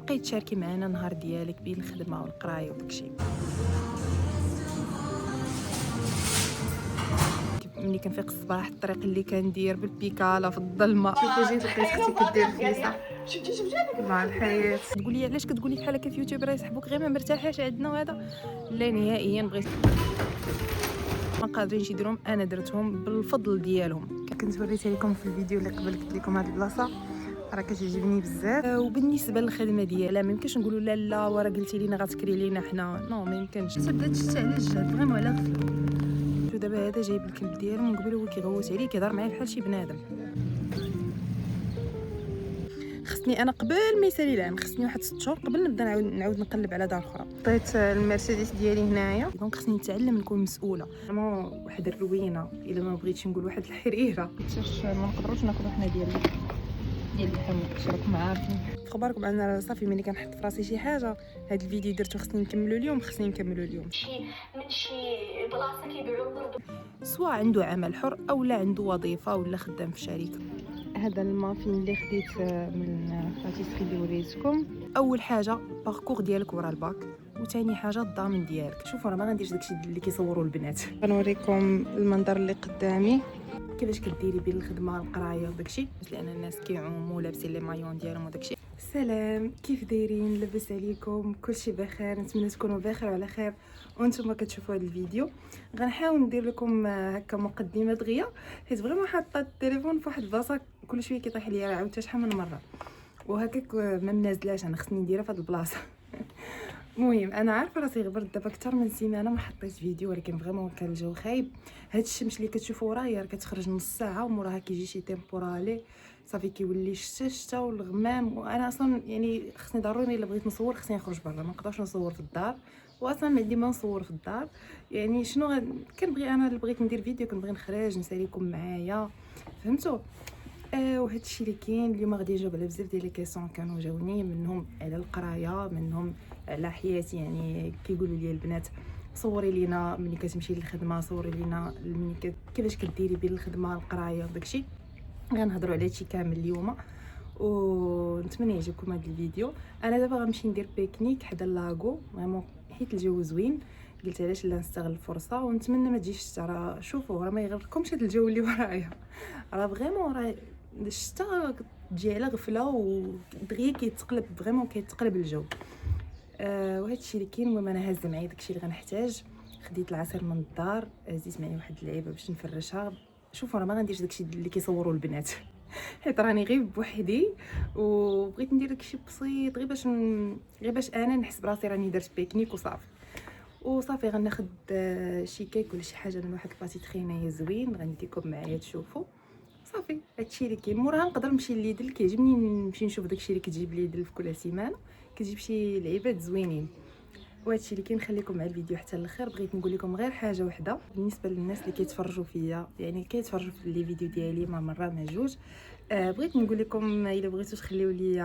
بقيت تشاركي معنا النهار ديالك بين الخدمه والقرايه وداكشي. ملي كنفيق الصباح الطريق اللي كندير بالبيكالا في الظلمه. شوفوا جيت لقيت اختي كدير فليسه مع الحياه. تقول لي علاش كتقولي بحال هكا في يوتيوبر يسحبوك غير ما مرتاحاش عندنا وهذا؟ لا نهائيا، بغيت ما قادرينش يديرهم، انا درتهم بالفضل ديالهم. كنت وريتها لكم في الفيديو اللي قبل، قلت لكم هذه البلاصه راه كتعجبني بزاف. وبالنسبه للخدمه ديالها ما يمكنش نقولوا لا لا وراه قلتي لينا غتكري لينا حنا، نو ما يمكنش. بدات تشتي على الجهد فريمون على غفله. دابا هذا جايب الكلب ديالو من قبل، هو كيغوت عليه كيهضر معايا بحال شي بنادم. خصني انا قبل ما يسالي العام، خصني واحد 6 شهور قبل نبدا نعاود نقلب على دار اخرى. حطيت المرسيدس ديالي هنايا، دونك خصني نتعلم نكون مسؤوله. فريمون واحد الروينه، الا ما بغيتش نقول واحد الحريره. حيتاش ما نقدروش ناكلو حنا ديال اللحم، راكم عارفين. اخباركم انا صافي ملي كنحط في راسي شي حاجه. هذا الفيديو درتو خصني نكملو اليوم، خصني نكملو اليوم. من شي بلاصه كيبيعوا الضرب، سواء عنده عمل حر او لا عنده وظيفه ولا خدام في شركه. هذا المافين اللي خديت من باتيسري اللي وريتكم. اول حاجه باركور ديالك ورا الباك، وثاني حاجه الضامن ديالك. شوفوا راه ما غنديرش داكشي اللي كيصوروا البنات. غنوريكم المنظر اللي قدامي كيفاش كديري بين الخدمه والقرايه وداكشي، لان الناس كيعوموا لابسين لي مايون ديالهم وداكشي. السلام، كيف دايرين؟ لاباس عليكم؟ كلشي بخير؟ نتمنى تكونوا بخير وعلى خير وانتم كتشوفوا هذا الفيديو. غنحاول ندير لكم هكا مقدمه دغيا، حيت فريمون حاطه التليفون في واحد البلاصه كل شويه كيطيح ليا، عاودت شحال من مره وهكاك ما منازلاش، انا خصني نديرها في هذه البلاصه. المهم انا عارفه راسي غبرت دابا اكثر من سيمانه ما حطيت فيديو، ولكن فريمون كان الجو خايب. هاد الشمس اللي كتشوفوا ورايا راه كتخرج نص ساعه وموراها كيجي شي تيمبورالي صافي كيولي الشتا والغمام. وانا اصلا يعني خصني ضروري الا بغيت نصور خصني نخرج برا، ما نقدرش نصور في الدار، واصلا ما عندي ما نصور في الدار. يعني شنو كنبغي انا اللي بغيت ندير فيديو، كنبغي نخرج نساليكم معايا، فهمتوا؟ وهذا الشيء اللي كاين اليوم. غادي نجاوب على بزاف ديال لي كيسيون كانوا جاوني، منهم على القرايه، منهم على حياتي. يعني كيقولوا لي البنات صوري لينا ملي كتمشي للخدمه، صوري لينا كيفاش كديري بين الخدمه والقرايه وداكشي. غنهضروا على هادشي كامل اليوم ونتمنى يعجبكم هذا الفيديو. انا دابا غنمشي ندير بيكنيك حدا لاغو فريمون حيت الجو زوين، قلت علاش لا نستغل الفرصه. ونتمنى ما تجيش الشتا، راه شوفوا راه ما يغركمش هذا الجو اللي ورايا، راه فريمون راه الشتا تجي على غفله ودغيا كيتقلب، فريمون كيتقلب الجو. وهذا الشيء اللي كاين. المهم انا هازه معايا داكشي اللي غنحتاج. خديت العصير من الدار، زيت معايا واحد اللعيبه باش نفرشها. شوفوا راه ما غنديرش داكشي اللي كيصوروا البنات حيت راني غير بوحدي وبغيت ندير داكشي بسيط غير باش انا نحس براسي راني درت بيكنيك وصافي. غناخد شي كيك ولا شي حاجه من واحد الباتيتري هنايا زوين، غنديكم معايا تشوفوا صافي. هادشي اللي كاين. موراها نقدر نمشي لليدل، كيعجبني نمشي نشوف داكشي اللي كتجيب ليدل في كل سيمانه، كتجيب شي لعيبات زوينين. وهادشي اللي كاين. خليكم مع الفيديو حتى الاخر. بغيت نقول لكم غير حاجه وحده بالنسبه للناس اللي كيتفرجوا فيا، يعني كيتفرجوا في لي فيديو ديالي ما مره ما جوج. بغيت نقول لكم الا بغيتوا تخليو لي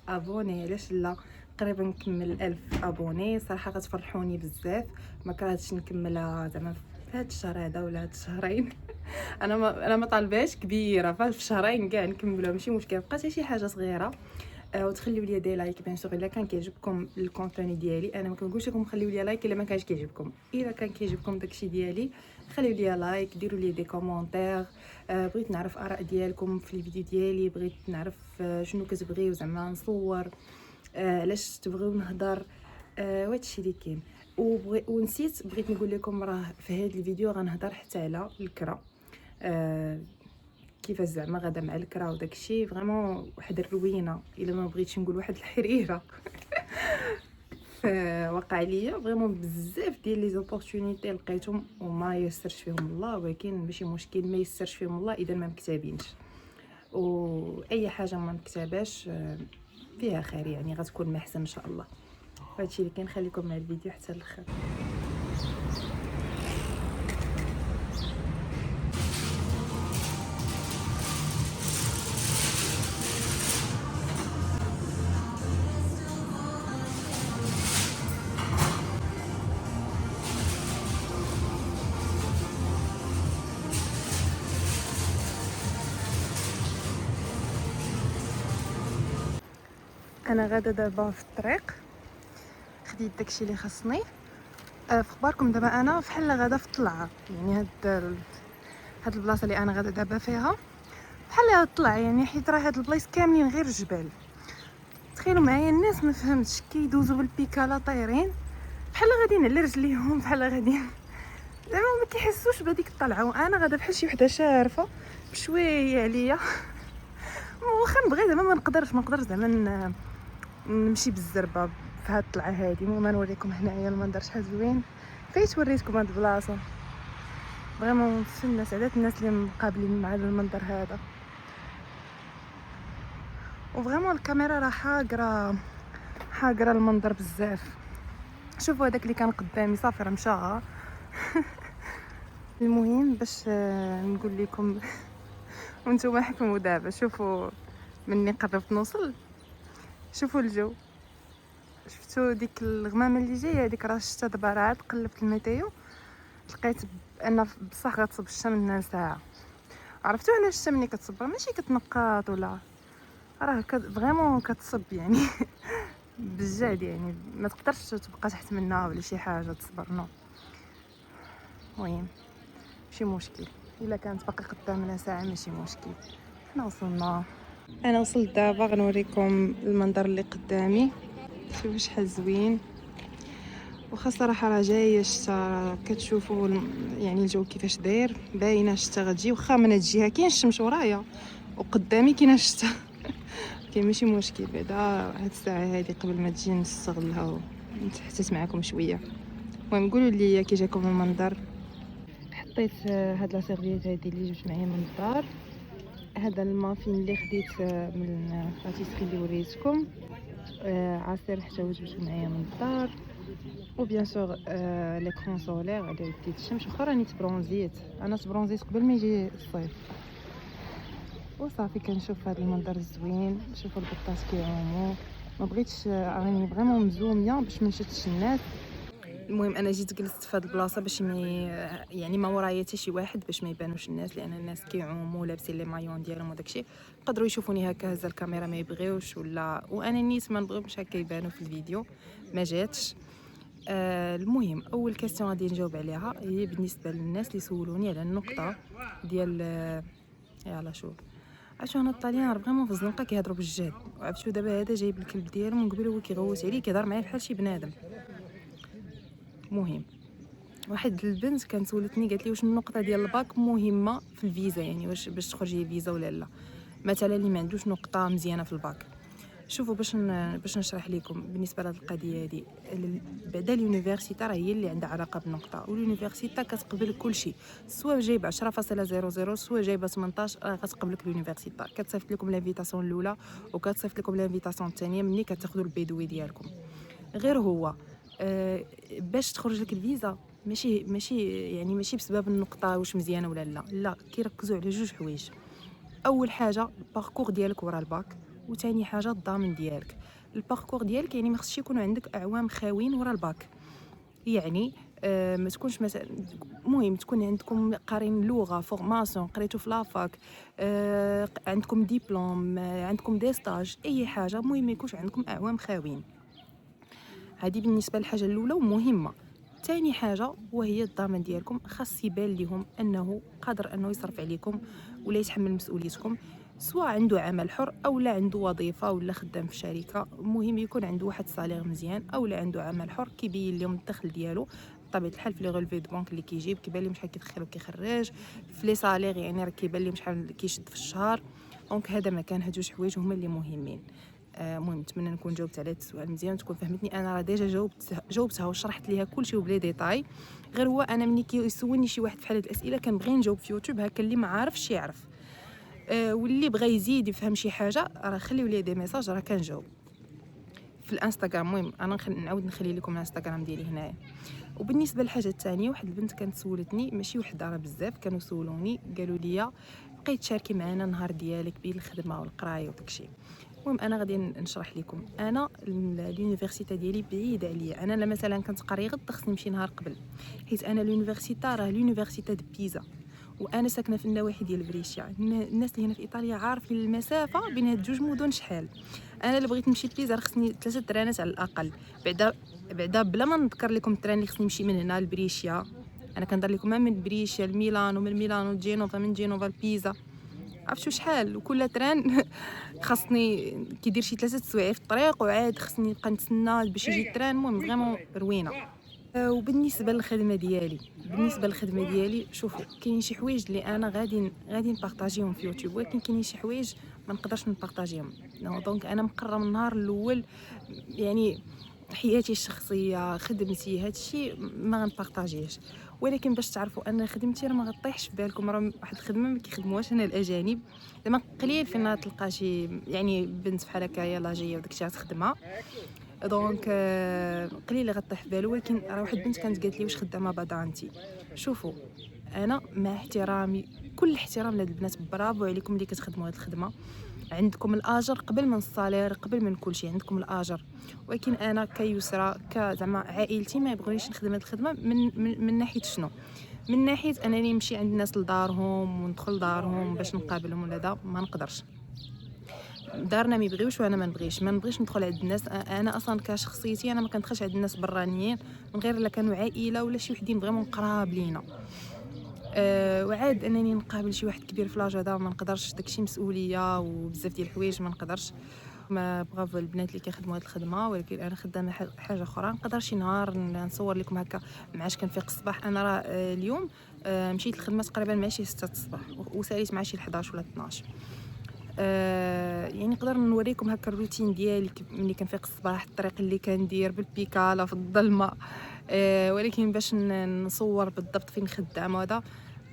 ابوني، علاش لا؟ تقريبا نكمل 1000 ابوني، صراحه غتفرحوني بزاف. ما كرهتش نكملها زعما في هذا الشهر هذا ولا هاد الشهرين. انا ما طالباش كبيره، في شهرين كاع نكملوها ماشي مشكل، بقات شي حاجه صغيره. وتخليو لي دي لايك بيان سور الا كان كيعجبكم الكونتوني ديالي. انا ما كنقولش لكم خليو لي لايك الا ما كانش كيعجبكم، الا كان كيعجبكم داكشي ديالي خليو لي لايك، ديروا لي دي كومونتير. بغيت نعرف اراء ديالكم في الفيديو ديالي، بغيت نعرف شنو كتبغيو زعما نصور، علاش تبغيو نهضر. وهادشي اللي كاين. ونسيت بغيت نقول لكم راه في هذا الفيديو غنهضر حتى على الكرا، كيفاش زعما غادا مع الكرا وداكشي. فريمون واحد الروينه، الا ما بغيتش نقول واحد الحريره. وقع ليا فريمون بزاف ديال لي زوبورتونيتي لقيتهم وما يسرش فيهم الله، ولكن ماشي مشكل ما يسرش فيهم الله اذا ما مكتابينش. واي حاجه ما مكتاباش فيها خير، يعني غتكون محسن ان شاء الله. هادشي اللي كاين. خليكم مع الفيديو حتى الاخر. انا غاده دابا في الطريق، خديت داكشي اللي خصني. في اخباركم دابا انا فحال غاده في الطلعه، يعني هاد البلاصه اللي انا غاده دابا فيها بحال الطلعه، يعني حيت راه هاد البلايص كاملين غير جبال. تخيلوا معايا الناس ما فهمتش كيدوزوا بالبيكالا طايرين بحال غاديين على رجليهم، بحال غاديين زعما ما كيحسوش بهذيك الطلعه، وانا غاده بحال شي وحده شارفه بشويه عليا. واخا نبغي زعما ما نقدرش زعما نمشي بالزربه في هاد الطلعه هادي. المهم نوريكم هنايا المنظر شحال زوين. فايت وريتكم هاد البلاصه فريمون مفنه، سعدات الناس اللي مقابلين مع المنظر هذا. وفريمون الكاميرا راه حاقره المنظر بزاف. شوفوا هذاك اللي كان قدامي صافي راه مشى. المهم باش نقول لكم وانتم حكموا دابا. شوفوا مني قربت نوصل، شوفوا الجو، شفتوا ديك الغمامه اللي جايه هذيك راه الشتا دابا. راه عاد قلبت الميتيو لقيت ان بصح غتصب الشتا من ساعه. عرفتوا علاش الشتا ملي كتصب ماشي كتنقاط ولا راه فريمون كتصب يعني بجد، يعني ما تقدرش تبقى تحت منها ولا شي حاجه تصبر نو. المهم ماشي مشكل، الا كانت باقي قدامنا ساعه ماشي مشكل. حنا وصلنا. انا وصلت دابا، غنوريكم المنظر اللي قدامي. شوفوا شحال زوين. وخا صراحه راه جايه الشتا، كتشوفوا يعني الجو كيفاش داير، باينه الشتا غتجي. واخا من هاد الجهه كاين الشمس ورايا وقدامي كاين الشتا كاين ماشي مشكل. بعدا هاد الساعه هادي قبل ما تجي نستغلها ونتحسس معكم شويه. المهم قولوا لي كي جاكم المنظر. حطيت هاد لا سيرفيت هادي اللي جبت معايا من الدار، هذا المافين اللي خديت من الباتيسري اللي وريتكم، عصير حتى هو جبته معايا من الدار، وبيان سور ليكرون سولير على وديت الشمس. واخا راني تبرونزيت، انا تبرونزيت قبل ما يجي الصيف. وصافي كنشوف هذا المنظر الزوين. شوفوا البطاط كيعوموا. ما بغيتش راني فريمون مزوميه باش ما نشتش الناس. المهم انا جيت جلست في هذه البلاصه باش يعني ما ورايا حتى شي واحد باش ما يبانوش الناس، لان الناس كيعوموا لابسين لي مايون ديالهم وداكشي يقدروا يشوفوني هكا هزه الكاميرا ما يبغيوش، ولا وانا نيت ما نبغيهمش هكا يبانوا في الفيديو. ما جاتش. المهم اول كاستيون غادي نجاوب عليها هي بالنسبه للناس اللي سولوني على النقطه ديال يلا شوف عرفتوا انا الطاليان راه فريمون في الزنقه كيهضروا بالجهد. وعرفتوا دابا هذا جايب الكلب ديالو من قبل هو كيغوت عليه كيهضر معايا بحال شي بنادم. مهم واحد البنت كانت سولتني قالت لي واش النقطه ديال الباك مهمه في الفيزا، يعني واش باش تخرجي فيزا ولا لا، مثلا اللي ما عندوش نقطه مزيانه في الباك. شوفوا باش نشرح لكم بالنسبه لهاد القضيه هذه. بعدا اليونيفرسيتي راه هي اللي عندها علاقه بالنقطه، واليونيفرسيتي كتقبل كلشي، سواء جايب 10.00 سواء جايبه 18 راه غتقبلك اليونيفرسيتي. كتصيفط لكم لانفيتاسيون الاولى وكتصيفط لكم لانفيتاسيون الثانيه ملي كتاخذوا البيدوي ديالكم. غير هو باش تخرج لك الفيزا ماشي بسبب النقطه واش مزيانه ولا لا كيركزوا على جوج حوايج. اول حاجه الباركور ديالك ورا الباك، وثاني حاجه الضامن ديالك. الباركور ديالك يعني ما خصش يكون عندك اعوام خاوين ورا الباك، يعني ما تكونش مثلا المهم تكون عندكم قارين لغه فورماسيون قريتو في لافاك، عندكم ديبلوم، عندكم دي ستاج، اي حاجه المهم ما يكونش عندكم اعوام خاوين. هذه بالنسبه للحاجه الاولى ومهمه. ثاني حاجه وهي الضمان ديالكم، خاص يبان لهم انه قادر انه يصرف عليكم ولا يتحمل مسؤوليتكم، سواء عنده عمل حر او لا عنده وظيفه ولا خدام في شركه. المهم يكون عنده واحد صالير مزيان او لا عنده عمل حر كيبين لهم الدخل ديالو بطبيعه الحال في لي ريلفي دو بنك اللي كيجيب كيبان لهم شحال كيدخل وكيخرج في لي صالير، يعني راه كيبان لهم شحال كيشد في الشهر. دونك هذا مكان هاد جوج حوايج هما اللي مهمين. المهم نتمنى نكون جاوبت على هذا السؤال مزيان تكون فهمتني. انا راه ديجا جاوبتها وشرحت ليها كلشي وبلي ديتاي. غير هو انا ملي كيسولني شي واحد بحال هاد الاسئله كنبغي نجاوب في يوتيوب هكا، اللي ما عارفش يعرف، واللي بغى يزيد يفهم شي حاجه راه خليو لي دي ميساج راه كنجاوب في الانستغرام. المهم انا نعاود نخلي لكم الانستغرام ديالي هنايا. وبالنسبه للحاجه الثانيه واحد البنت كانت سولتني، ماشي وحده راه بزاف كانوا سولوني قالوا لي بقيت تشاركي معنا النهار ديالك بين الخدمه والقرايه وداكشي. المهم انا غادي نشرح لكم. انا اليونيفرسيتي ديالي بعيده عليا، انا مثلا كنت قاري غد خصني نمشي نهار قبل، حيت انا اليونيفرسيتي راه اليونيفرسيتي دو بيزا وانا ساكنه في النواحي ديال بريشيا. الناس اللي هنا في ايطاليا عارفين المسافه بين هاد جوج مدن شحال. انا اللي بغيت نمشي لبيزا خصني 3 ترانات على الاقل. بعدا بلا ما نذكر لكم التران اللي خصني نمشي من هنا لبريشيا. انا كندير لكم من بريشيا لميلانو، من ميلانو لجينوفا، من جينوفا لبيزا، عرفتوا شحال. وكل تران خاصني كيدير شي 3 سوايع في الطريق، وعاد خصني نبقى نتسنى باش يجي التران. المهم فريمون روينه. وبالنسبه للخدمه ديالي شوفوا، كاين شي حوايج اللي انا غادي نبارطاجيهم في يوتيوب، ولكن كاين شي حوايج ما نقدرش نبارطاجيهم. دونك انا مقرره من النهار الاول، يعني حياتي الشخصيه، خدمتي، هادشي ما غنبارطاجيهش. ولكن باش تعرفوا ان خدمتي راه ما غطيحش في بالكم، راه واحد الخدمه ما كيخدموهاش هنا الاجانب. زعما قليل فين تلقى شي يعني بنت بحال هكايا لاجيه وداكشي غتخدمها. دونك قليل اللي غطيح في بالو. ولكن راه واحد البنت كانت قالت لي واش خدامه بعدا انت. شوفوا، انا مع احترامي، كل احترام لهاد البنات، برافو عليكم اللي كتخدموا هاد الخدمه. عندكم الاجر قبل من الصالير، قبل من كل شيء عندكم الاجر. ولكن انا كيسرى زعما عائلتي ما يبغونيش نخدم هاد الخدمه من ناحيه شنو؟ من ناحيه انني نمشي عند الناس لدارهم وندخل لدارهم باش نقابلهم ولا دا ما نقدرش. دارنا ما يبغيوش وانا ما نبغيش ندخل عند الناس. انا اصلا كشخصيتي انا ما كندخلش عند الناس برانيين من غير الا كانوا عائله ولا شي وحدين فريمون قراب لينا. وعاد انني نقابل شي واحد كبير في لاج هذا ما نقدرش، داكشي مسؤوليه وبزاف ديال الحوايج ما نقدرش. ما برافو البنات اللي كيخدموا هذه الخدمه. ولكن انا خدامه حاجه اخرى. نقدر شي نهار نصور لكم هكا معاش كنفيق الصباح. انا راه اليوم مشيت للخدمه تقريبا مع شي 6 الصباح وساليت مع شي 11 ولا 12. يعني نقدر نوريكم هكا الروتين ديالي ملي كنفيق الصباح، الطريق اللي كندير بالبيكالا في الظلمه. ولكن باش نصور بالضبط فين خدامه هذا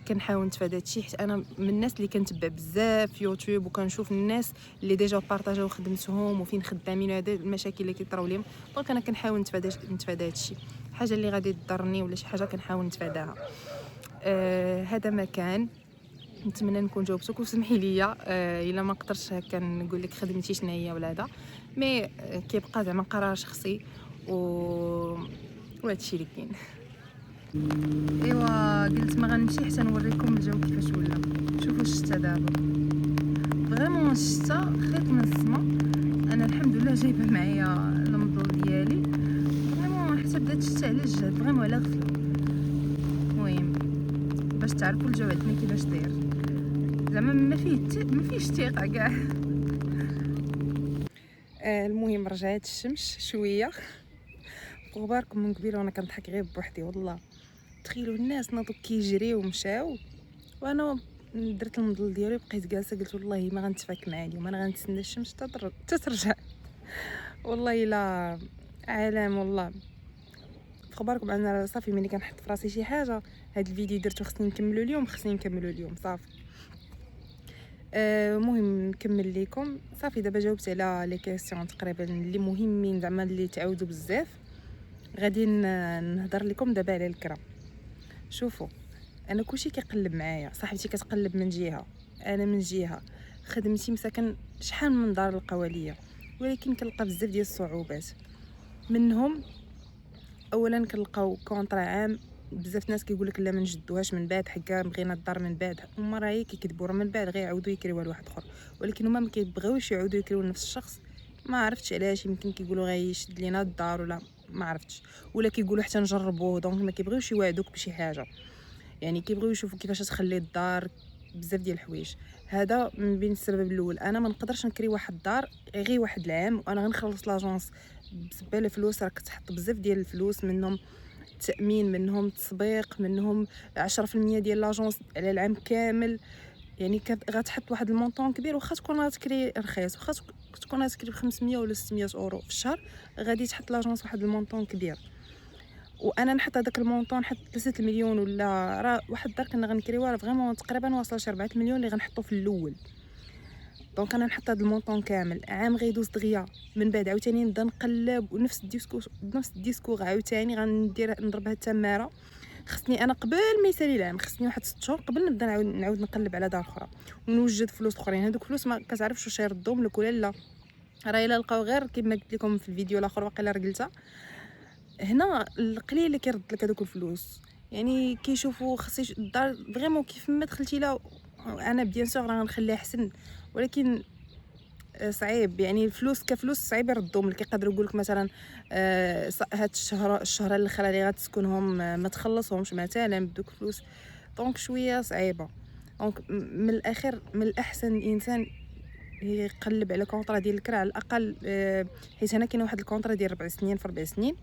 كنحاول نتفادى هادشي، حيت انا من الناس اللي كنتبع بزاف في يوتيوب وكنشوف الناس اللي ديجا بارطاجاو خدمتهم وفين خدامين وهذا المشاكل اللي كيطراو لهم. دونك انا كنحاول نتفادى هادشي. حاجه اللي غادي تضرني ولا شي حاجه كنحاول نتفاداها. هذا ما كان. نتمنى نكون جاوبتك وسمحي لي الا ما قدرتش هكا نقول لك خدمتي شنو هي ولا هذا، مي كيبقى زعما قرار شخصي وهادشي اللي كاين. ايوا قلت ما غنمشي حتى نوريكم الجو كيفاش ولا. شوفوا الشتا دابا، فريمون الشتا خيط من السما. انا الحمد لله جايبه معايا المضل ديالي، فريمون حتى بدات الشتا على الجهد فريمون على غفله. المهم باش تعرفوا الجو عندنا كيفاش داير، زعما ما فيهش ثقه كاع. المهم رجعت الشمس شويه. غباركم من قبيله وانا كنضحك غير بوحدي والله. تخيلوا الناس ناضوا كيجريو ومشاو وانا درت المضل ديالي وبقيت جالسه. قلت والله ما غنتفاك معايا اليوم، انا غنتسنى الشمس تترجع. والله الا عالم والله. خبركم انا صافي ملي كنحط في راسي شي حاجه، هاد الفيديو درتو خصني نكملو اليوم صافي. مهم نكمل لكم صافي. دابا جاوبت على لي كيسيون تقريبا اللي مهمين زعما اللي تعاودوا بزاف. غادي نهضر لكم دابا على الكرا. شوفوا انا كلشي كيقلب معايا، صاحبتي كتقلب من جهه، انا من جهه، خدمتي مساكن شحال من دار القواليه، ولكن كنلقى بزاف ديال الصعوبات. منهم اولا كنلقاو كونطرا عام، بزاف ناس كيقول لك لا ما نجدوهاش من بعد حكا بغينا الدار من بعد. هما راه كيكذبوا، راه من بعد غيعاودوا يكريوها لواحد اخر، ولكن هما ما كيبغيوش يعاودوا يكريو لنفس الشخص. ما عرفتش علاش، يمكن كيقولوا غيشد لينا الدار ولا ما عرفتش، ولا كيقولوا حتى نجربوه. دونك ما كيبغيوش يوعدوك بشي حاجه، يعني كيبغيو يشوفوا كيفاش تخلي الدار، بزاف ديال الحوايج. هذا من بين السبب الاول. انا ما نقدرش نكري واحد الدار غير واحد العام وانا غنخلص لاجونس بزاف الفلوس. راه كتحط بزاف ديال الفلوس، منهم التامين، منهم التسبيق، منهم 10% ديال لاجونس على العام كامل. يعني غتحط واحد المونطون كبير. واخا تكون غتكري رخيص، واخا تكون غتكري ب 500 ولا 600 اورو في الشهر، غادي تحط لاجونس واحد المونطون كبير. وانا نحط هذاك المونطون، نحط 3 مليون ولا راه واحد الدار كنا غنكريوها راه فريمون تقريبا واصله شي 4 مليون اللي غنحطو في الاول. دونك انا نحط هذا المونطون كامل، عام غيدوز دغيا، من بعد عاوتاني نبدا نقلب ونفس الديسكور عاوتاني غندير نضربها التماره. خصني انا قبل ما يسالي العام، خصني واحد 6 شهور قبل نبدا نعاود نقلب على دار اخرى ونوجد فلوس اخرين. هذوك فلوس ما كتعرفش واش يردوهم لك ولا لا، راه الا لقاو غير كما قلت لكم في الفيديو الاخر واقيلا رجلتها هنا القليل اللي كيرد لك هذوك الفلوس. يعني كيشوفوا خصي الدار فريمون كيف ما دخلتي لها. انا بيان سور راه غنخليها احسن، ولكن صعيب يعني الفلوس كفلوس صعيب يردهم لك. يقدروا يقول لك مثلا هاد الشهر الاخر اللي غتسكنهم ما تخلصهمش مثلا بدوك فلوس، دونك شويه صعيبه. دونك من الاخر من الاحسن الانسان يقلب على كونطرا ديال الكرا على الاقل، حيت هنا كاين واحد الكونطرا ديال 4 سنين في 4 سنين،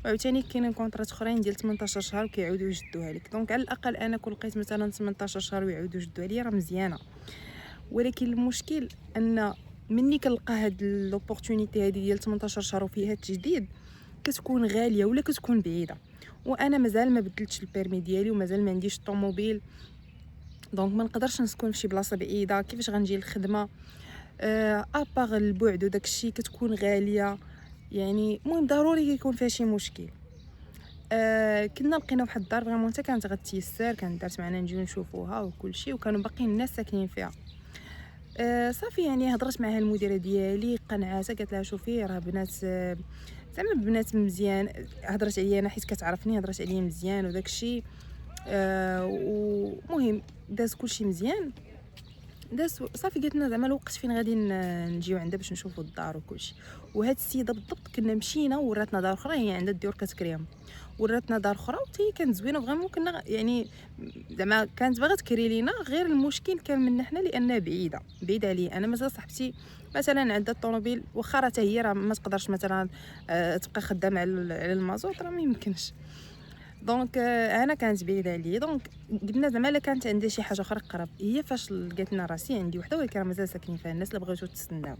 وعاوتاني كاينين كونطرات اخرين ديال 18 شهر كيعاودوا يجدوها لك. دونك على الاقل انا كون لقيت مثلا 18 شهر ويعاودوا يجدوها لي راه مزيانه. ولكن المشكل ان مني كنلقى هاد لوبورتونيتي هادي ديال 18 شهر وفيها التجديد كتكون غاليه ولا كتكون بعيده، وانا مازال ما بدلتش البيرمي ديالي ومازال ما عنديش الطوموبيل، دونك ما نقدرش نسكن فشي بلاصه بعيده. كيفاش غنجي للخدمه؟ اباغ البعد وداك الشيء كتكون غاليه يعني. المهم ضروري يكون فيها شي مشكل. كنا لقينا واحد الدار فريمون حتى كانت غتيسر، كانت دارت معنا نجيو نشوفوها وكل شيء، وكانوا باقيين الناس ساكنين فيها. صافي يعني هضرت معها المديره ديالي قنعاتها، قالت لها شوفي راه بنات زعما بنات مزيان. هضرت عليا انا حيت كتعرفني، هضرت عليا مزيان وداك الشيء. ومهم داز كلشي مزيان، داز صافي. قالت لنا زعما الوقت فين غادي نجيو عندها باش نشوفوا الدار وكلشي. وهاد السيده بالضبط كنا مشينا وراتنا دار اخرى، هي عندها الديور كتكريهم، وراتنا دار اخرى وحتى هي كانت زوينه فريمون. كنا يعني زعما كانت باغا تكري لينا، غير المشكل كان منا حنا لانها بعيده عليا. انا مازال صاحبتي مثلا عندها الطوموبيل، واخا راه حتى هي راه ما تقدرش مثلا تبقى خدامه على المازوت، راه ما يمكنش. دونك انا كانت بعيده عليا، دونك قلنا زعما الا كانت عندها شي حاجه اخرى قرب. هي فاش لقات لنا راسي عندي وحده ولكن راه مازال ساكنين فيها الناس اللي بغيتو تستناو.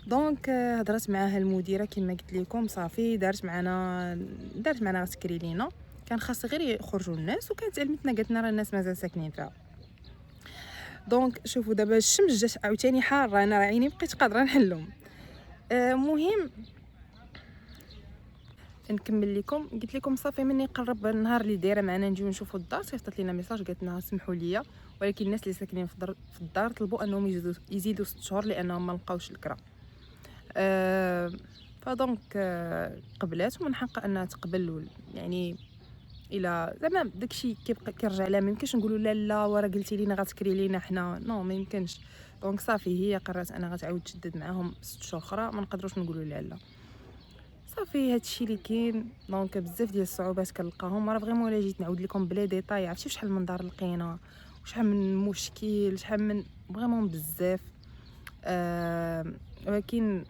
دونك هضرت معاها المديره كما قلت لكم، صافي دارت معنا تكري لينا. كان خاص غير يخرجوا الناس، وكانت علمتنا قالت لنا راه الناس مازال ساكنين فيها. دونك شوفوا دابا الشمس جات عاوتاني حاره، انا راه عيني بقيت قادره نحلهم. مهم نكمل لكم. قلت لكم صافي مني قرب النهار اللي دايره معنا نجيو نشوفوا الدار، صيفطت لينا ميساج قالت لنا سمحوا لي، ولكن الناس اللي ساكنين في الدار طلبوا انهم يزيدوا 6 شهور لانهم ما لقاوش الكرا. فدونك قبلات، ومن حقها انها تقبل يعني. الى زعما داكشي كيبقى كيرجع لها، ما يمكنش نقولوا لا لا ورا قلتي لينا غتكري لينا حنا، نو ما يمكنش. دونك صافي هي قررت انها غتعاود تشدد معاهم 6 شهور اخرى، ما نقدروش نقولوا لا لا. صافي هادشي اللي كاين. دونك بزاف ديال الصعوبات كنلقاهم، راه فريمون الا جيت نعاود لكم بلا ديتاي عرفتي شحال من دار لقينا وشحال من مشكل، شحال من فريمون بزاف. ولكن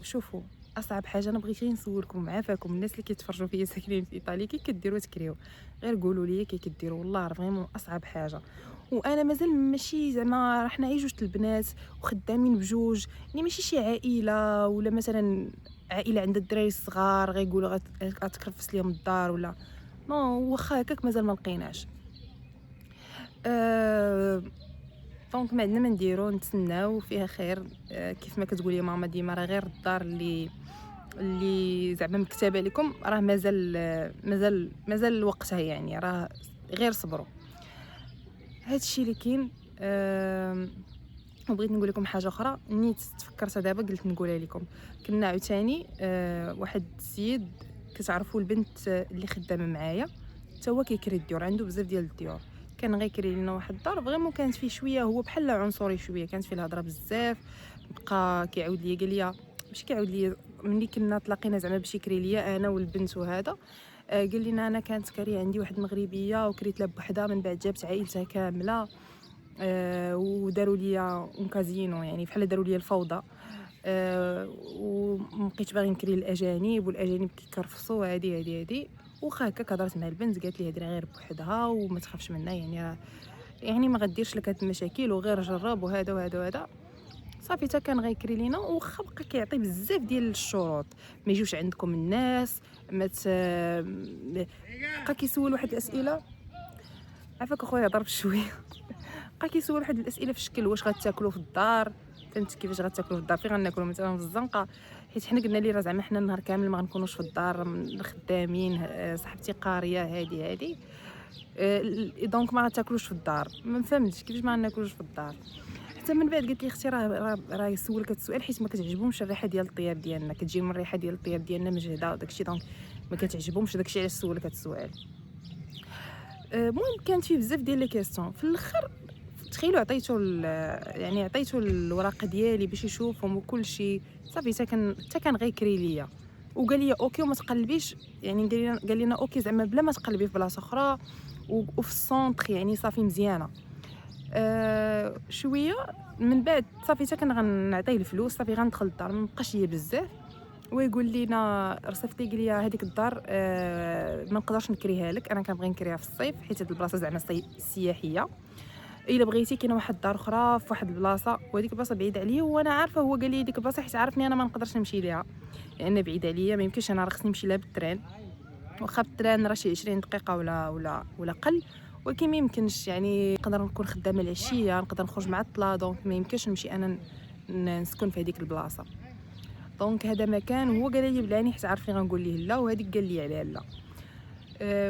شوفوا اصعب حاجه انا بغيت غير نسولكم عافاكم الناس اللي كيتفرجوا فيا ساكنين في ايطاليا، كي كديروا تكريو غير قولوا لي كي كديروا، والله راه فريمون اصعب حاجه. وانا مازال ماشي زعما راه حنا غير جوج البنات وخدامين بجوج، يعني ماشي شي عائله ولا مثلا عائله عندها الدراري الصغار غيقولوا غتكرفس ليهم الدار ولا نو. واخا هكاك مازال ما لقيناش. دونك ما عندنا ما نديرو، نتسناو فيها خير. كيف ما كتقول لي ماما ديما راه غير الدار اللي زعما مكتابه لكم راه مازال وقتها، يعني راه غير صبروا. هادشي اللي كاين. وبغيت نقول لكم حاجه اخرى نيت تفكرتها دابا قلت نقولها لكم. كنا عاوتاني واحد السيد كتعرفوا البنت اللي خدامه معايا، حتى هو كيكري الديور، عنده بزاف ديال الديور. كان غيكري لنا واحد الدار فريمون كانت فيه شويه هو بحال عنصري شويه، كانت فيه الهضره بزاف. بقى كيعاود ليا قال لي ماشي كيعاود ليا، ملي كنا تلاقينا زعما باش يكري ليا انا والبنت وهذا، قال لنا انا كانت كاريه عندي واحد مغربيه وكريت لها بوحدها، من بعد جابت عائلتها كامله وداروا ليا اون كازينو، يعني بحال داروا ليا الفوضى. ومبقيتش باغي نكري الاجانب، والاجانب كيكرفصوا هادي. واخا هكاك هضرت مع البنت قالت لي هادي غير بوحدها وما تخافش منها، يعني ما غديرش لك هاد المشاكل وغير جرب وهذا. صافي حتى كان غيكري لينا، واخا بقى كيعطي بزاف ديال الشروط، ما يجوش عندكم الناس، بقى كيسول واحد الاسئله. عافاك اخويا ضرب شويه. بقى كيسول واحد الاسئله في الشكل واش غتاكلوا في الدار، فهمت كيفاش غتاكلوا في الدار، فين غناكلوا مثلا في الزنقه، حيت حنا قلنا ليه راه زعما حنا النهار كامل ما غنكونوش في الدار خدامين، صاحبتي قاريه هادي دونك ما غتاكلوش في الدار. ما فهمتش كيفاش ما غناكلوش في الدار. حتى من بعد قالت لي اختي راه يسولك هاد السؤال حيت ما كتعجبهمش الريحه ديال الطياب ديالنا، كتجي من الريحه ديال الطياب ديالنا مجهده وداكشي، دونك ما كتعجبهمش، داكشي علاش سولك هاد السؤال. المهم كانت فيه بزاف ديال لي كيسطون في الاخر. تخيلوا يعني عطيتو الوراقه ديالي باش يشوفهم وكل شيء صافي. حتى كان غير كري ليا وقال لي اوكي وما تقلبيش، يعني قال لنا اوكي زعما بلا ما تقلبي في بلاصه اخرى وفي السونطر، يعني صافي مزيانه. شويه من بعد صافي حتى كان غنعطيه الفلوس، صافي غندخل للدار ما بقاش ليا بزاف، ويقول لينا رصفتي قال لي هذيك الدار ما نقدرش نكريها لك، انا كنبغي نكريها في الصيف حيت هاد البلاصه زعما سياحيه، الا بغيتي كاينه واحد الدار اخرى في واحد البلاصه وهذيك البلاصه بعيده عليا. وانا عارفه هو قال لي ديك البلاصه حيت عارفني انا ما نقدرش نمشي ليها لان بعيده عليا، ما يمكنش انا خصني نمشي لها بالتران، واخا بالتران راه شي 20 دقيقه ولا قل، ولكن ما يمكنش يعني نقدر نكون خدامه العشيه، نقدر نخرج مع الطلا، دونك ما يمكنش نمشي انا نسكن في هذيك البلاصه. دونك هذا مكان هو قال لي بلاني حيت عارفني غنقول ليه لا، وهذيك قال لي عليها لا.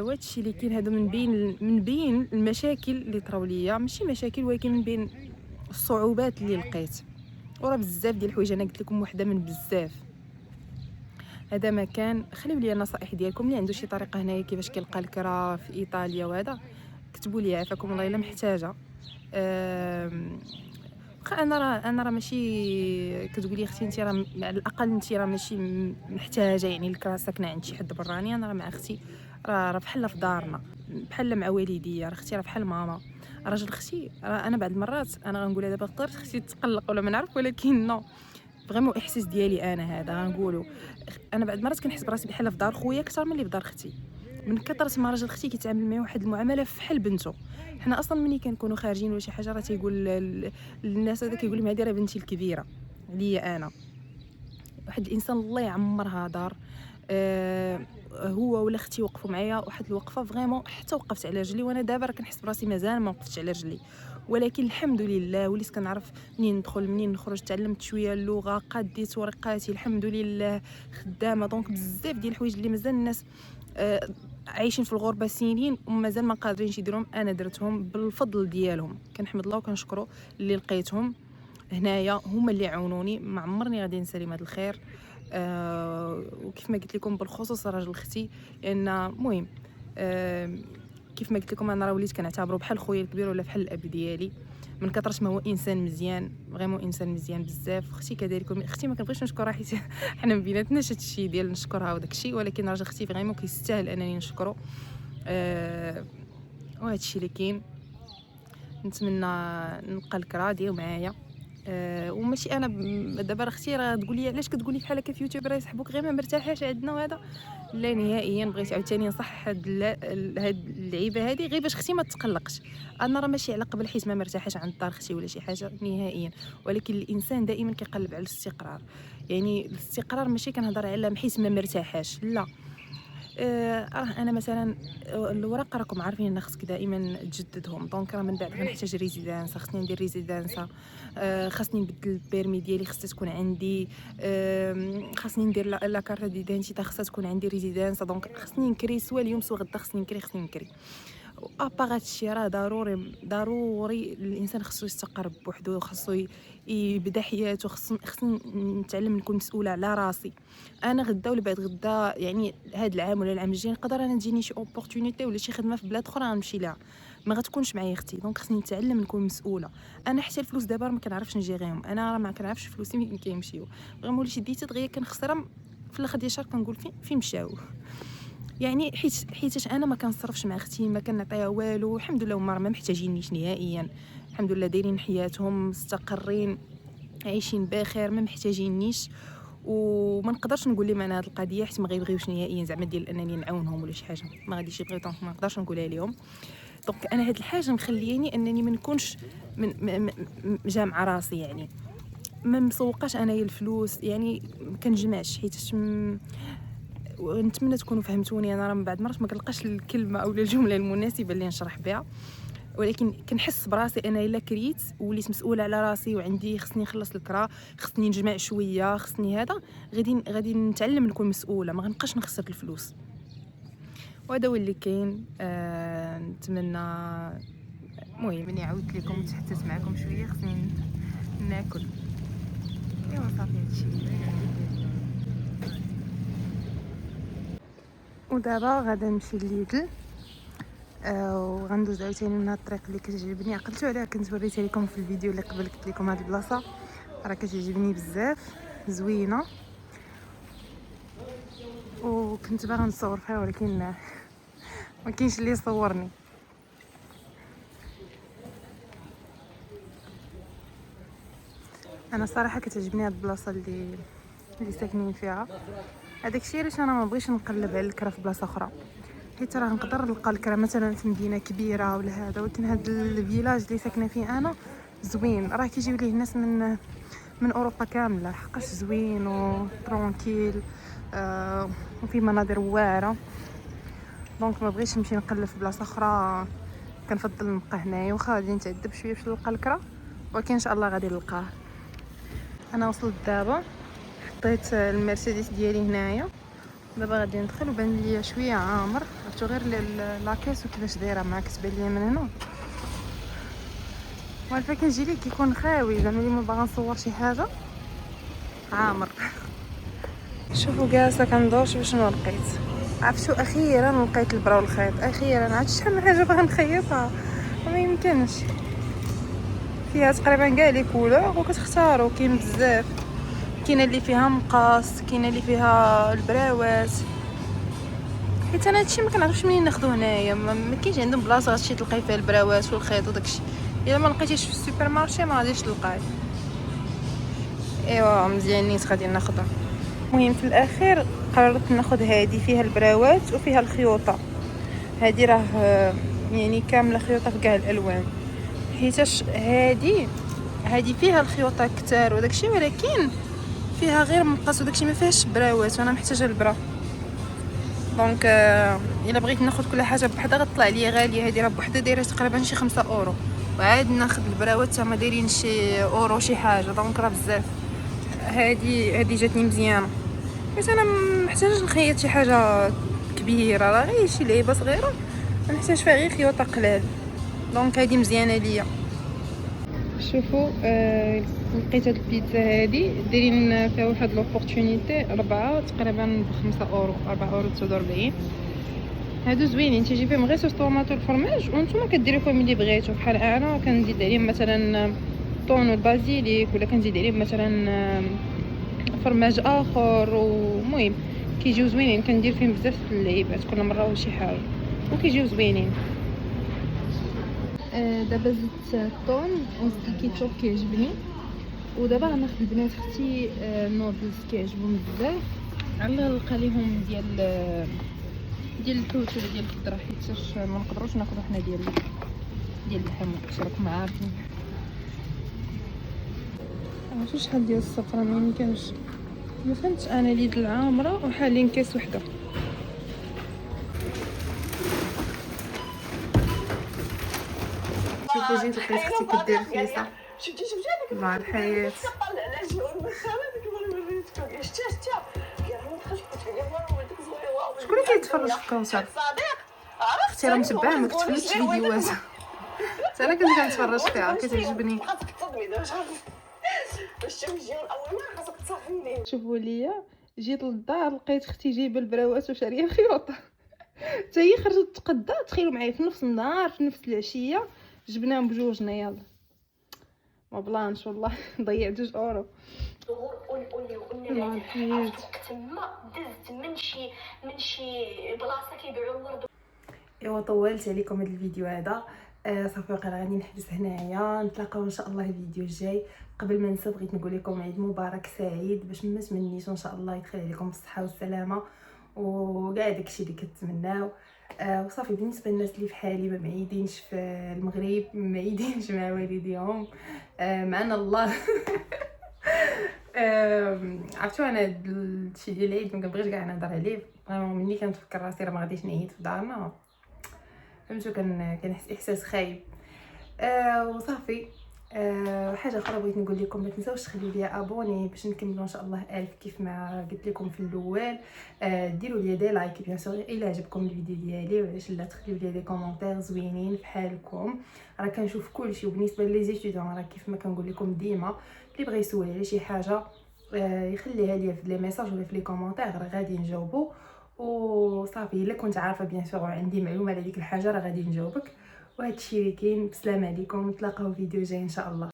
وهادشي اللي كاين هادو من بين المشاكل اللي طراو ليا، ماشي مشاكل ولكن من بين الصعوبات اللي لقيت. وراه بزاف ديال الحوايج انا قلت لكم وحده من بزاف. هذا مكان خليو لي النصائح ديالكم اللي عنده شي طريقه هنايا كيفاش كيلقى الكرا في ايطاليا وهذا كتبوا لي عافاكم الله الا محتاجه. انا راه ماشي كتقولي اختي انت راه على الاقل انت راه ماشي محتاجه يعني الكرا ساكنه عند شي حد براني، انا راه مع اختي راه بحال في دارنا، بحال مع والديا، راه اختي راه بحال ماما. راجل اختي راه انا بعض المرات انا غنقولها دابا قدرت اختي تقلق ولا ما نعرف، ولكن نو فريمون احساس ديالي انا هذا غنقولوا. انا بعض المرات كنحس براسي بحال في دار خويا اكثر من اللي في دار اختي، من كثرة ما راجل اختي كيتعامل معايا واحد المعامله فحال بنته. حنا اصلا ملي كنكونوا خارجين ولا شي حاجه راه تيقول للناس هذا كيقول لهم هذه راه بنتي الكبيره ليا انا. واحد الانسان الله يعمرها دار. هو ولا اختي وقفوا معايا واحد الوقفه فريمون حتى وقفت على رجلي، وانا دابا راه كنحس براسي مازال ما وقفتش على رجلي، ولكن الحمد لله وليت كنعرف منين ندخل منين نخرج، تعلمت شويه اللغه، قديت ورقاتي الحمد لله، خدامه. دونك بزاف ديال الحوايج اللي مازال الناس عايشين في الغربه سنين ومازال ما قادرينش يديرهم انا درتهم بالفضل ديالهم. كنحمد الله وكنشكروا اللي لقيتهم هنايا، هما اللي عاونوني، ما عمرني غادي نسى لهم هذا الخير. وكيف ما قلت لكم بالخصوص راجل اختي، لان المهم كيف ما قلت لكم انا راه وليت كنعتبره بحال خويا الكبير ولا بحال الاب ديالي، من كثرة ما هو انسان مزيان، فريمون انسان مزيان بزاف. اختي كذلك، اختي ما كنبغيش نشكرها حيت حنا ما بيناتناش هادشي ديال نشكرها وداك الشيء، ولكن راجل اختي فريمون كيستاهل انني نشكره. وهادشي اللي كاين. نتمنى نبقى لك راضيه ومعايا. وماشي انا دابا اختي راه تقول لي علاش كتقولي بحال هكا في يوتيوب راه يسحبوك غير ما مرتاحاش عندنا وهذا. لا نهائيا، بغيت عاوتاني نصح هاد اللعيبه هذه غير باش اختي ما تقلقش. انا راه ماشي على قبل حيت ما مرتاحاش عند دار اختي ولا شي حاجه نهائيا، ولكن الانسان دائما كيقلب على الاستقرار. يعني الاستقرار ماشي كنهضر على حيت ما مرتاحاش، لا. انا مثلا الوراق راكم عارفين ان خصك دائما تجددهم، دونك راه من بعد غنحتاج ريزيدانس، خصني ندير ريزيدانس، خصني نبدل البيرمي ديالي خصها تكون عندي، خصني ندير لا كارت ديدانتيتي خصها تكون عندي ريزيدانس، دونك خصني نكري سوا اليوم سوا غدا، خصني نكري. وابار هادشي راه ضروري الانسان خصو يستقر بوحدو، خصو يبدا حياته، خصني نتعلم نكون مسؤوله على راسي. انا غدا ولا بعد غدا يعني هاد العام ولا العام الجاي نقدر انا تجيني شي اوبورتونيتي ولا شي خدمه في بلاد اخرى غنمشي لها، ما غتكونش معايا اختي، دونك خصني نتعلم نكون مسؤوله. انا حتى الفلوس دابا ما كنعرفش نجيريهم، انا راه ما كنعرفش فلوسي فين كيمشيو، فريمون اللي شديت دغيا كنخسرهم في الاخر ديال الشهر كنقول فين مشاو. يعني حيتاش انا ما كنصرفش مع اختي، ما كنعطيها والو، الحمد لله هما ما محتاجينيش نهائيا، الحمد لله دايرين حياتهم مستقرين عايشين بخير، ما محتاجينيش. وما نقدرش نقول لهم انا هذه القضيه حيت ما غيبغيوش نهائيا زعما ديال انني نعاونهم ولا شي حاجه، ما غاديش يبغيو، دونك ما نقدرش نقولها لهم. دونك انا هذه الحاجه مخلياني انني ما نكونش جامعه راسي، يعني ما مسوقاش انايا الفلوس، يعني ما كنجمعش حيت ونتمنى تكونوا فهمتوني. انا راه من بعد مرات ما كنلقاش الكلمه او الجمله المناسبه اللي نشرح بها، ولكن كنحس براسي انا الا كريت وليت مسؤوله على راسي وعندي خصني نخلص الكرا، خصني نجمع شويه، خصني هذا، غادي نتعلم نكون مسؤوله، ما غنبقاش نخسر الفلوس. وهذا هو اللي كاين. نتمنى المهم ملي عاودت لكم تحدثت معكم شويه خصني ناكل. ايوا صافي هادشي. ودابا غادا نمشي لليدل وغندوز عاوتاني من هاد الطريق اللي كتعجبني، عقلتو عليها كنت وريتها لكم في الفيديو اللي قبل، قلت لكم هاد البلاصه راه كتعجبني بزاف، زوينه وكنت باغا نصور فيها ولكن ما كاينش اللي يصورني. انا صراحه كتعجبني هاد البلاصه اللي ساكنين فيها. هذاك الشيء علاش انا ما بغيتش نقلب على الكرا في بلاصه اخرى، حيت راه نقدر نلقى الكرا مثلا في مدينه كبيره ولا هذا، ولكن هاد الفيلاج اللي ساكنه فيه انا زوين، راه كيجيو ليه الناس من اوروبا كامله، حقاش زوين وترونكيل وفي مناظر واعره. دونك ما بغيتش نمشي نقلب في بلاصه اخرى، كنفضل نبقى هنايا واخا غادي نتعذب شويه باش نلقى الكرا، ولكن ان شاء الله غادي نلقاه. انا وصلت دابا، حطيت المرسيدس ديالي هنايا، دابا غادي ندخل وبان ليا شويه عامر، عرفتو غير لاكاس وكيفاش دايره معاك تبان ليا من هنا، وعارفه كنجي ليه كيكون خاوي، زعما اللي ما باغا نصور شي حاجه عامر. شوفوا جالسه كندور شوف شنو لقيت، عرفتو اخيرا لقيت البرا والخيط، اخيرا عرفت شحال من حاجه باغا نخيطها وما يمكنش، فيها تقريبا كاع لي كولور وكتختاروا، كاين بزاف، كاينه اللي فيها مقاس، كاينه اللي فيها البراوات، حيت انا هادشي ما كنعرفش منين ناخذو هنايا، ما كاينش عندهم بلاصه غتمشي تلقاي فيها البراوات والخيط وداكشي، الا ما لقيتيش في السوبر مارشي ما غاديش تلقاي. ايوا مزيان نيت غادي ناخذها. المهم في الاخير قررت ناخذ هذه فيها البراوات وفيها الخيوطه، هذه راه يعني كامله خيوطه في كاع الالوان، حيتاش هذه فيها الخيوطه كتار وداكشي، ولكن فيها غير مقاس وداكشي، ما فيهاش براوات وانا محتاجه البرا. دونك الا بغيت ناخذ كل حاجه بوحدها غتطلع لي غاليه، هذه راه بوحدها دايره تقريبا شي 5 اورو، وعاد ناخذ البراوات تما دايرين شي اورو شي حاجه، دونك راه بزاف. هذه جاتني مزيانه، بس انا محتاجه نخيط شي حاجه كبيره، راه غير شي لعيبه صغيره نحتاج فيها غير خيوطه قلال، دونك هذه مزيانه ليا. شوفوا لقيت هاد البيتزا هادي دايرين فيها واحد لوبورتونيتي، 4 تقريبا ب5 اورو، 4 اورو 49. هادو زوينين، تيجي فيهم غير صوص طوماطو الفرماج، وانتم كديروا فيهم اللي بغيتو، بحال انا كنزيد عليهم مثلا طون والبازيليك، ولا كنزيد عليهم مثلا فرماج اخر، ومهم كيجيو زوينين، كندير فيهم بزاف اللعيبات كل مره وشي حاجه وكيجيو زوينين. دابا زدت الطون وزدت الكيتشوب كيعجبني، ودابا غناخد البنات اختي نودلز كيعجبهم بزاف، على نلقى ليهم ديال الحوت ولا ديال الخضره، حيت ما نقدروش ناكلو حنا ديال اللحم راكم عارفين. عرفتوا شحال ديال الصفرا ما يمكنش، ما فهمتش انا اليد العامره وحالين كاس وحده. شوفوا جيت لقيت اختي كدير فيسا شفتي مع الحياه. كطلع على جوه المساله ديك اللي وريتك، شتي يا ما دخلش كتفيدي ولدك زوينه. شكون اللي كيتفرج في الكوثر؟ صديق اختي راه متبعه ما كتفوتش فيديوهات، حتى انا كنت كنتفرج فيها كتعجبني. خاصك تصدمي دابا باش تمشي اول مره خاصك تصافيني. شوفوا ليا جيت للدار لقيت اختي جايبه البراوات وشاريه الخيوطه، حتى هي خرجت تقدا، تخيلوا معايا في نفس النهار في نفس العشيه جبناهم بجوجنا، يلا ما بلانش والله ضيعت 2 اورو. الله الحياة تما دزت من شي بلاصه كيبيعوا الورد. ايوا طولت عليكم هذا الفيديو هذا، صافي واقيلا غادي نحبس هنايا، نتلاقاو ان شاء الله الفيديو الجاي. قبل ما ننسى بغيت نقول لكم عيد مبارك سعيد، باش ما تمنيش ان شاء الله يدخل عليكم بالصحه والسلامه وكاع داكشي اللي كتمناو. وصافي بالنسبه للناس اللي في حالي ما معيدينش في المغرب، ما معيدينش مع والديهم، معنا الله. عرفتوا انا هادشي ديال العيد ما كنبغيش كاع نهضر عليه، فريمون ملي كنفكر راسي راه ما غاديش نعيد في دارنا، فهمتوا كنحس احساس خايب. وصافي. حاجه اخرى بغيت نقول لكم، ما تنساوش تخليو لي ابوني باش نكملوا ان شاء الله 1000 كيف ما قلت لكم في الاول. ديروا لي دي لايك بيان سور الا عجبكم الفيديو ديالي، وعلاش لا تخليو لي دي كومونتير زوينين بحالكم، راه كنشوف كلشي. وبالنسبه لي زيتيدون راه كيف ما كنقول لكم ديما، اللي بغى يسول على شي حاجه يخليها لي في لي ميساج ولا في لي كومونتير، راه غادي نجاوبو وصافي. الا كنت عارفه بيان سور وعندي معلومه على ديك الحاجه راه غادي نجاوبك. وهذا الشيء اللي كاين. بسلامه عليكم، نتلاقاو فيديو جاي ان شاء الله.